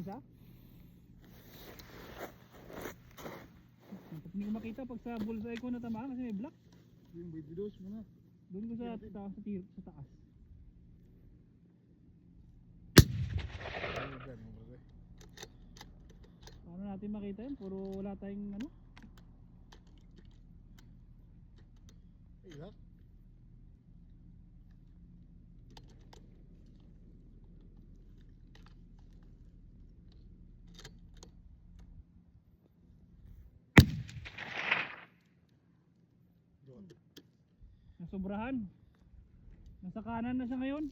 ba siya? Hindi ko makita pag sa bullseye ko natamaan kasi may black. Yung 22 muna. Doon ko sa taas, sa taas. Paano natin makita yun? Puro wala tayong ano? Iya. Nasobrahan. Nasa kanan na siya ngayon.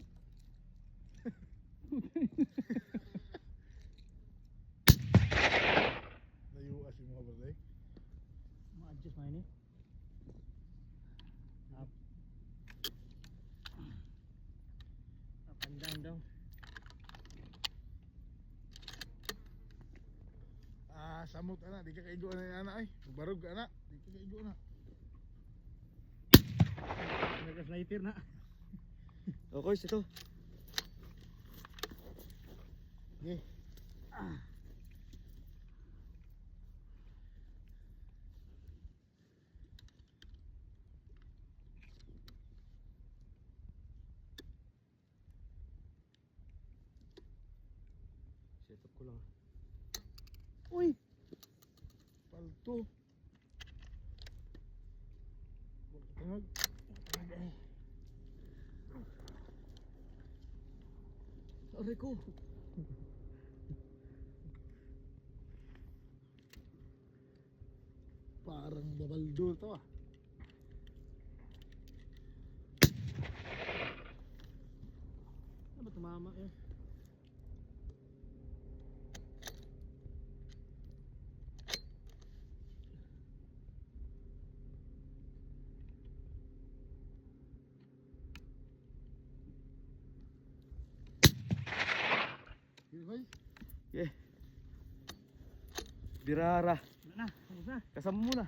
Layo as yung mga balay. Ma-adjust na yun eh. Up. Up and down daw. Samot anak, di ka kaigo na yung anak ay. Barog ka anak, di ka kaigo na. Nag-sniper na. Okay, ito. Okay. Set up ko lang. Uy! Palto. Tangag. Aray ko. Parang babaldo to ah. Ano ba tumama yun? Okay. Yeah. Birara. Wala na, tapos na. Kasama mo na.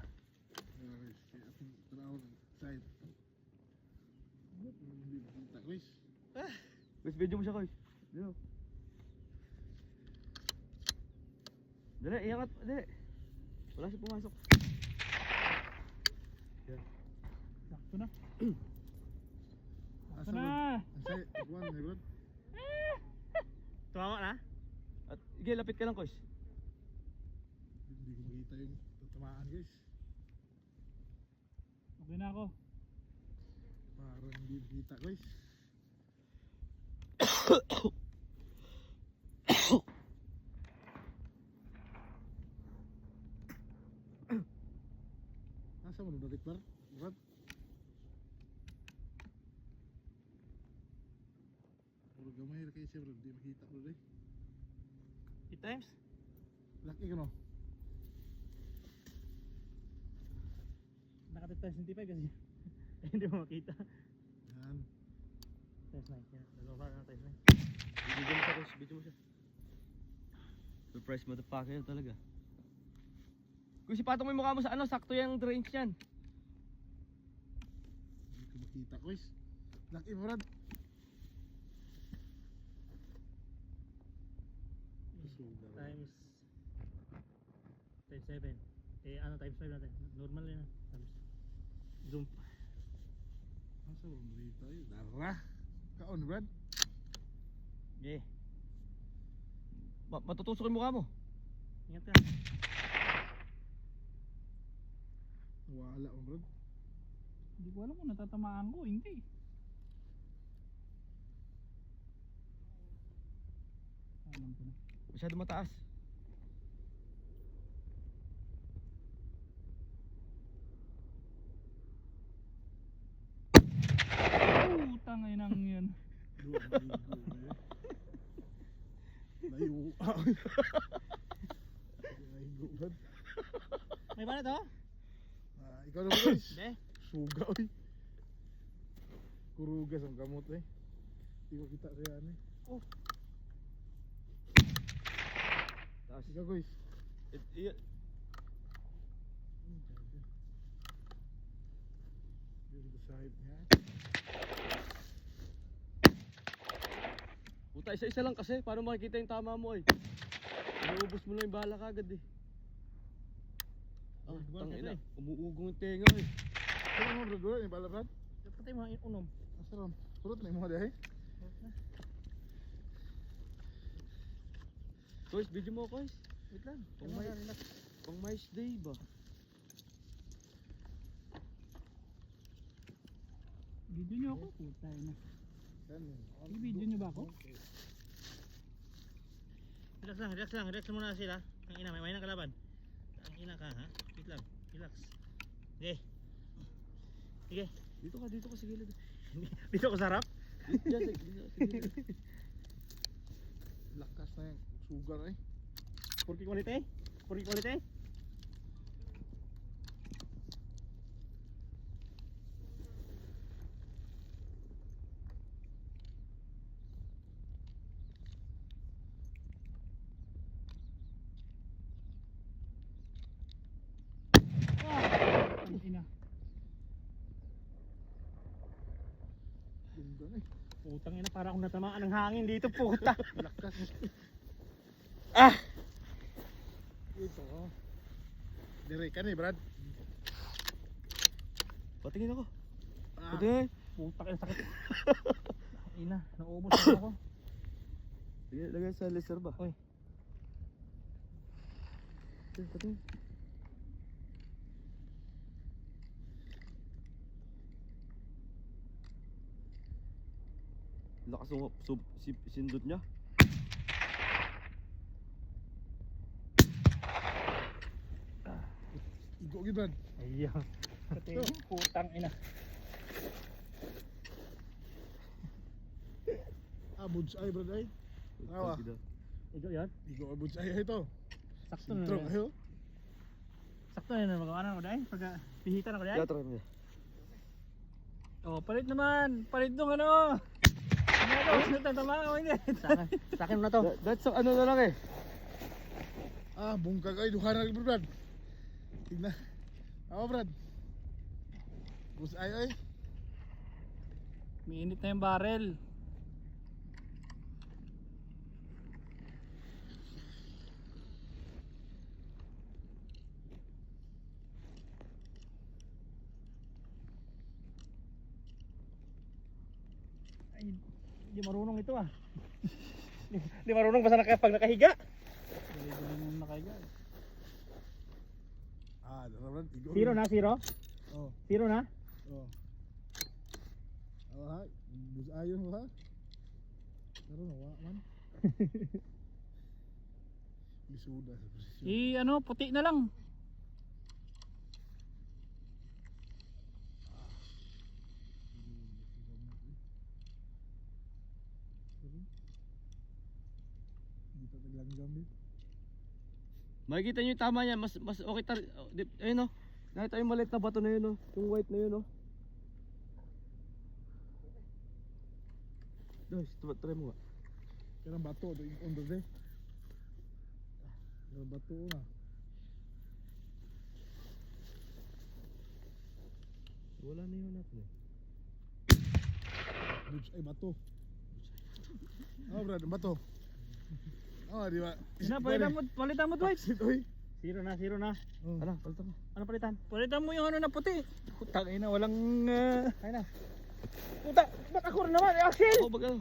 Around side. Takwis. Guys, video mo siya, guys. Dito. Dali, iangat. Dali. Wala siya pumasok. Sakto na. Sakto Asa na. Asay, kuan ni Rod. Tumama na? At, sige, lapit ka lang, guys. Hindi ko makita yung tatamaan guys. Okay na ako. Parang hindi makita guys. Nasa mo nabalik par? Rod? Puro gamay na kayo siya bro, hindi makita bro eh. 8 times? Laki ka no? Naka 25 kasi hindi mo makita. Yan. Times 9. Yan. Nagawa na times 9. Video mo siya, guys. Video mo siya. Surprise motherfucker yun talaga. Kung sipatong mo yung mukha mo sa ano, sakto yung range niyan. Hindi ko makita guys. Laki mo Rod. Times 7. Eh ano times 5 natin? Normal yan. Times zoom. Nasa mo makita yun? Dara. Kaon Rod. Yeah. Matutusok yung mukha mo. Ingat ka. Wala mo Rod. Hindi ko alam kung natatamaan ko. Hindi. Alam ko na. Masyado mataas. Utang ay nang yun. Layo. Layo Rod. May ba na to? Ikaw naman guys. Hindi. Suga oy. Kurugas ang gamot eh. Hindi ko kita kaya ano eh. Oh. Taas. Ikaw guys. Iya. Dito sa side niya. Puta, basta isa-isa lang kasi. Paano makikita yung tama mo ay? Inuubos mo lang yung bala kagad eh. Ah, tangina. Umuugong yung tenga eh. Ano mo bro, yung bala Brad? Patay mo yung unom. Asaron. Purot na yung mga dahi. Guys, video mo guys. Wait lang. Pang mais day ba? Video niyo ako? Puta na. Yan. I-video niyo ba ako? Relax lang muna sila. Ang ina, may nang kalaban. Ang ina ka, ha? Wait lang, relax. Sige. Sige. Dito ka sa gilid. Dito ko sarap. Diyan, dito sa gilid. Lakas na yung sugar eh. Purki quality. Ang ina. Ganda na eh. Putang ina, para akong natamaan ng hangin dito, puta. Lakas. Ah! Ito oh. Dire ka ni Brad. Patingin ako. Ah. Patingin. Puta ka sakit. Ina, nauubos na ako. Lagay sa laser ba? Oy. Patingin. Lakas ng sindot niya. Igo gid Brad. Ayun. Putang ina. Buds ay Brad ay. Tawa. Igo yan. Igo buds ay ito. Sakto na. Intro kayo. Sakto na magawa ko dahil. Pagka pihitan ako dahil. Try mo niya. Oh, palit naman. Palit nung ano. Ano to? Tama ako hindi. Sa akin na to. That's ano na lang eh. Bungkag ay duha na Brad. Tignan. Brad. Buds ay. May init na yung barrel. Ay, di marunong ito ah. Di marunong basta pag nakahiga. Dali-dali nung nakaiga. Dara Brad. Igo. Zero na, zero? Oh. Zero na? Oh. Ha. Buds ayon ha. Pero nawa man. Bisuda sa presyo. Ano, puti na lang. Dito taglanggam din. Makikita niyo yung tama niya, mas okay ayun oh. Nakita yung maliit na bato na yun oh, yung white na yun oh. Guys, try mo nga. Kailan bato ito yung under day. Kailan bato na. Wala na yun natin eh. Buds ay bato. Brad, bato. Di ba? Palitan mo Dwight. Oy. Zero na, zero na. Ano, palitan mo. Ano palitan? Palitan mo yung ano na puti. Putang ina, walang... Ay na. Puta, ba't ako rin naman? Axel! Oh, bagal.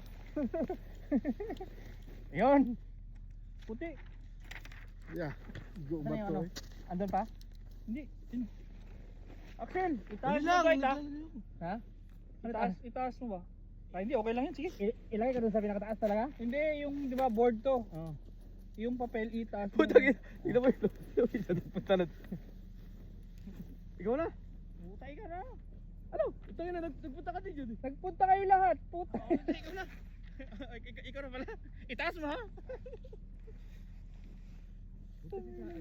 Ayun. Puti. Yeah. Igo Ano yung bato ano? eh. Andun pa? Hindi. Axel, Itaas Dali mo lang, Dwight ha. dali lang. ha? Itaas mo ba? Ay hindi, okay lang yan. Sige. Ilagay ka doon sa pinakataas talaga? Hindi, yung di ba board to. Oo. Yung papel itaas mo. Putang ina. Tignan mo yun. Punta na. Ikaw na. Putay ka na. Ano? Ito yun na, nagpunta ka din yun. Nagpunta kayo lahat. Puta. Ikaw na. Ikaw na pala. Itaas mo ha.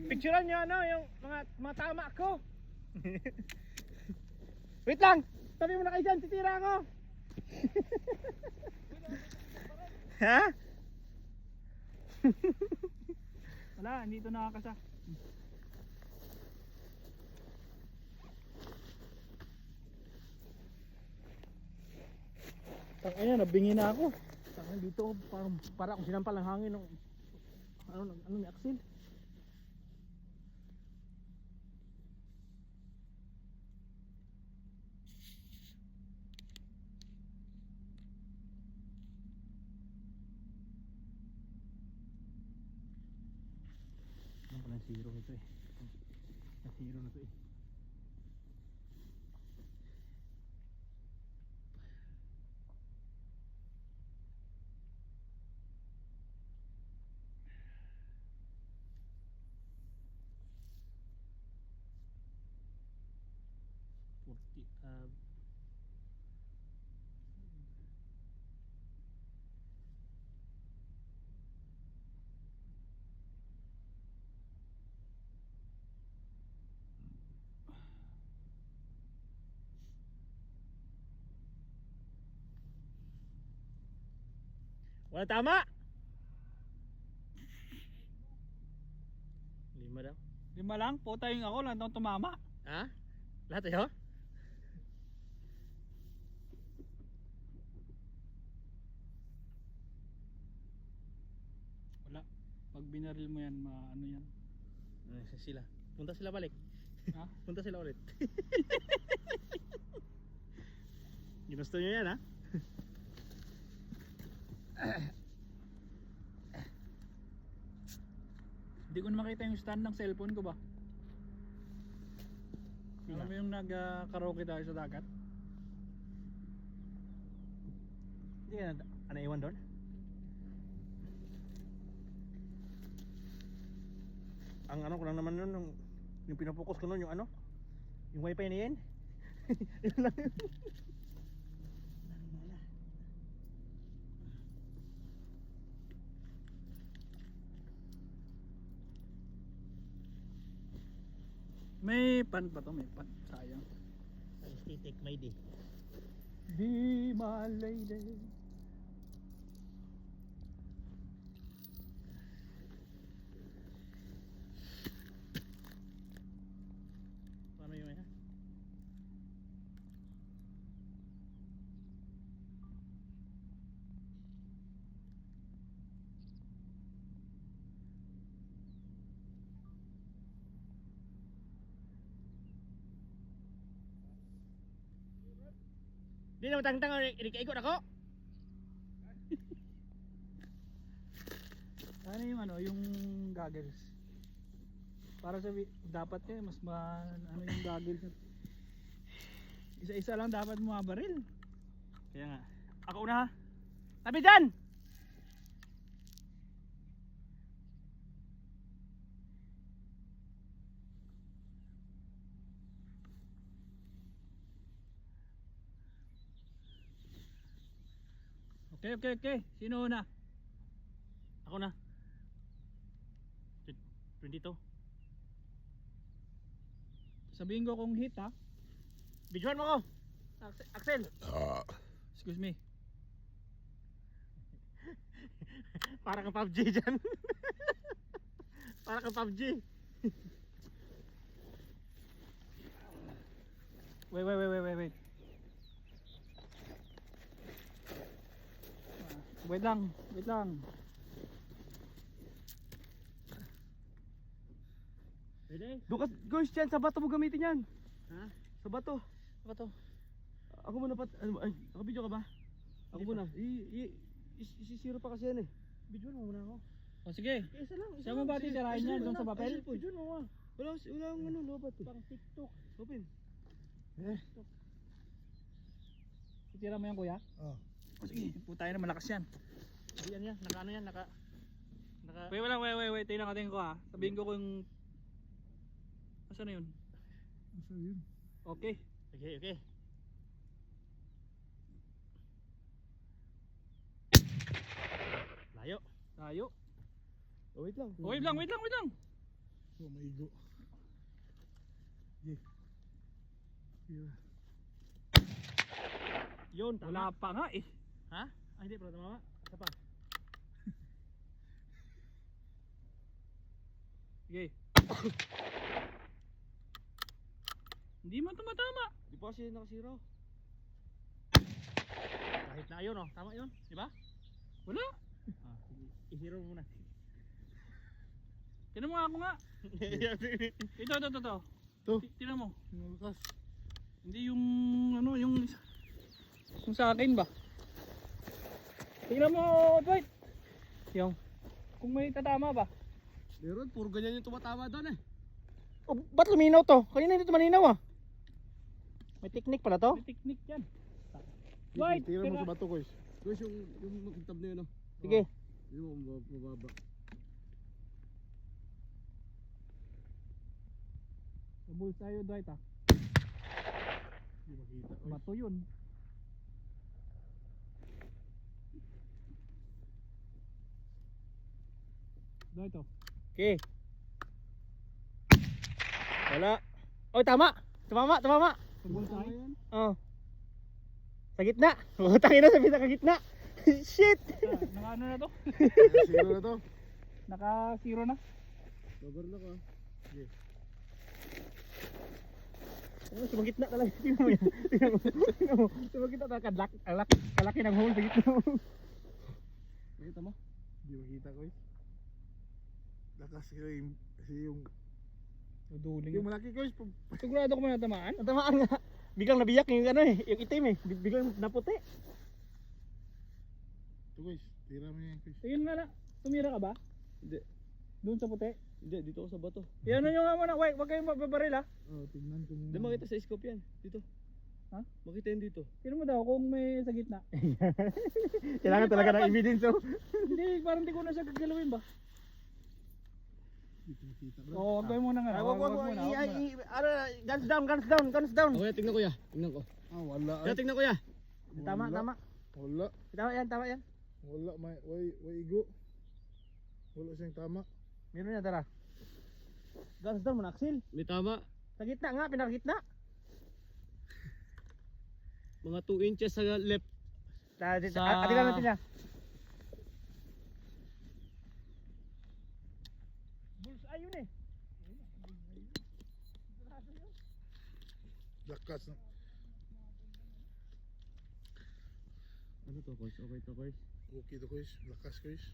Picturean nyo ano, yung mga tama ko. Wait lang. Sabi mo na kayo dyan, titira ako. Ha? Wala, hindi ito nakakasa. Tangina, nabingi na ako. Tangan dito, para kung sinampal ng hangin ng ano ni Axel. Ano pala yung zero ito eh. Yung zero na to eh. Wala tama. 5 daw. 5 lang, puta yung ako lang itong tumama. Ha? Lahat ayo? Wala. Pag binaril mo yan, ano yan. Sila. Punta sila balik. Ha? Punta sila ulit. Ginusto nyo yan ha? Hindi ko na makita yung stand ng cellphone ko ba? Alam mo yung nag-karaoke tayo sa dagat? Hindi ka na naiwan doon? Ang ano ko lang naman nun, yung pinapokus ko nun, yung ano? Yung wifi na yan? Yun lang yun. May pan pa to, may pan. Sayang. Aesthetic, may di. Be my lady. Paano yun ha? Di na matangtang ikot ako. Ano yung ano, yung goggles? Para sa dapat mas ano yung goggles. Isa-isa lang dapat mabaril. Kaya nga. Ako una ha. Tabi dyan! Okay. Sino una? Ako na. 22. Sabihin ko kung hit ha. Videoan mo ko. Axel. Excuse me. Para kang PUBG dyan. Para kang PUBG. Wait. Wait lang. Pwede? Dukas, guys, yan, sa bato mo gamitin yan. Ha? Sa bato. Ano ba to? Ako muna nakabidyo ka ba? Ako Hindi muna. Isisiro pa kasi yan eh. Videoan mo muna ako. O sige. Isa lang. Saan mo ba titirahin yan? Doon sa papel? Videoan mo nga. Wala ang ano, lobat eh. Pang TikTok. Open. Titira mo yan kuya? Oh. O sige. Putay na malakas yan. Hindi yan. Naka ano yan. Naka. Wait. Tingnan ko ha. Sabihin ko kung... Asa na yun? Asa yun? Okay. Okay. Layo. Tayo. Oh, wait lang. Wait lang. Oh, maigo. Yeah. Yun, tama. Wala pa nga eh. Ha? Ah, hindi, pero tama. Isa pa. Sige. Hindi man tumatama. Di pa kasi nakasira. Kahit na yun, oh. Tama yun. Di ba? Wala. I-zero mo muna. Tinan mo nga ako nga. Ito. Ito. Tinan mo. Malakas. Hindi yung ano, yung sa akin ba? Tingnan mo, Dwight. Yung kung may tatama ba? Meron, puro ganyan yung tumatama doon eh. Oh, ba't luminaw to? Kanina hindi to malinaw ah. May technique pala to? May technique yan. Dwight, Tira mo sa bato, guys. Guys, yung tab na yun oh. Sige. Yun mo, mababa. Nabul tayo, Dwight ah. Hindi makita. Oy. Bato yun. Dwight oh. Okay. Wala. Oy, tama. Tumama. Nabul tayo. Oh. Sa gitna. Utangin na sa pinakagitna. Shit. Naka ano na to? Zero na to. Naka 0 na. Babar na ka. Oh, sa gitna talaga. Tingnan mo yan. Tingnan mo. Sa gitna talaga. Kalaki ng hole sa gitna mo. Nakita mo? Hindi makita, guys. Lakas yung Duduling. yung malaki, guys. Sigurado ko manatamaan? Natamaan nga. Biglang nabiyak yung ano eh. Yung itim eh. Biglang naputi. Ito, guys. Tira mo yan, guys. Ayun nga na. Tumira ka ba? Hindi. Doon sa puti? Hindi, dito ako sa bato. Yan nyo nga muna. Wait, wag kayong mababaril ha. Oh, tignan ko muna. Hindi makita sa scope yan. Dito. Ha? Makita yan dito. Tignan mo daw kung may sa gitna. Kailangan talaga ng evidence oh. Hindi, parang di ko na siya gagalawin ba? Hindi ko makita, bro. Oo, wag kayo muna nga. Ay, Wag wag. muna. Ano, guns down. Kuya, tingnan ko ya. Tingnan ko. Ah, wala. Kuya, tingnan ko ya. Tama. Wala. Tama yan. Wala. Way igo. Wala siyang tama. Meron yan, tara. Guns down mo na, Axel. May tama. Sa gitna nga, pinakagitna. Mga 2 inches sa left. Atilan natin niya. Bullseye yun eh. Lakas na. Ano to, guys? Okay to, guys. Okay to, guys. Lakas, guys.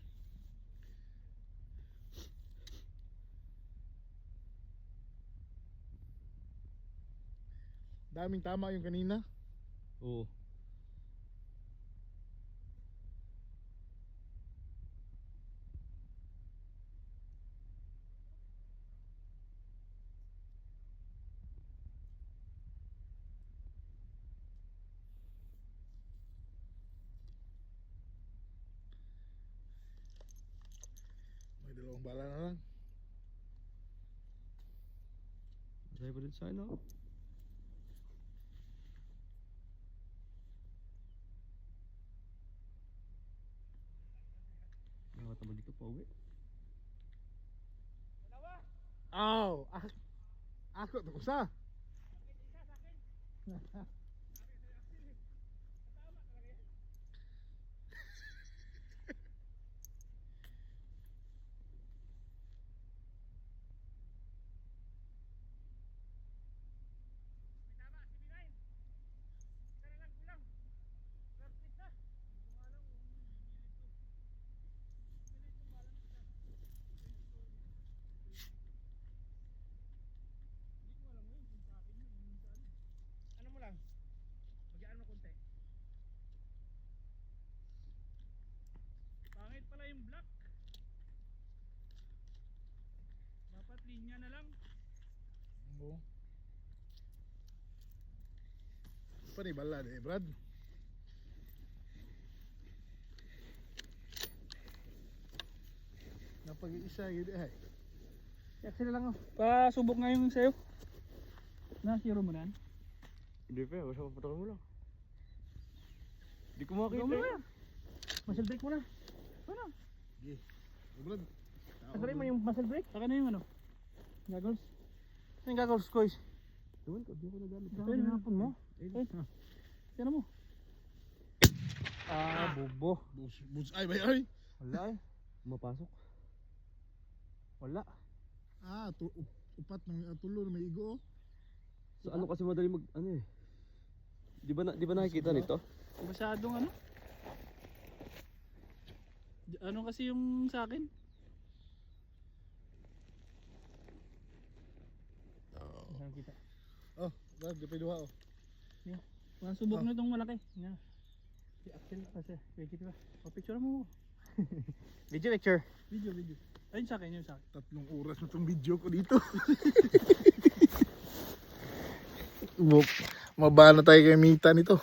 Daming tama yung kanina. Oo. May dalawang bala na lang. Masaya pa din sa ano? Nakatama dito pa uwi. Aw! Ako to usa. Ano mo lang? Magyaan mo konti. Pangit pala yung black. Dapat linya na lang. Oo. Pa ni bala de, Brad. Napag-iisa yun eh. Axel lang oh. Pasubok nga yung sayo. Na, 0 mo na yan. Hindi pa, basta papatakal mo lang. Hindi ko makita. Ikaw mo na yan. Muscle brake muna. Ano? Sige. Brad. Tanggalin mo yung muscle brake. Saka na yung ano? Goggles. Ano yung goggles, guys? Doon ko, di ko nagamit. Ay, hinapon mo. Yan mo. Bubo. Bus ay bay ay. Wala eh. Mapasok. Wala. Ah, upat ng tulo na may igo. Oh. So ano kasi madali mag ano eh. Di ba nakikita nito? Masyadong ano? Ano kasi yung sa akin? Saan kita? Oh, Brad, di pa duha oh. Walang subok Oh. na itong malaki. Yan. Si Axel kasi. Pwede ba? O picture mo. Video picture. Video. Ayun sa akin, yun sa akin. 3 oras na tong video ko dito. Mabana tayo kay Mita nito.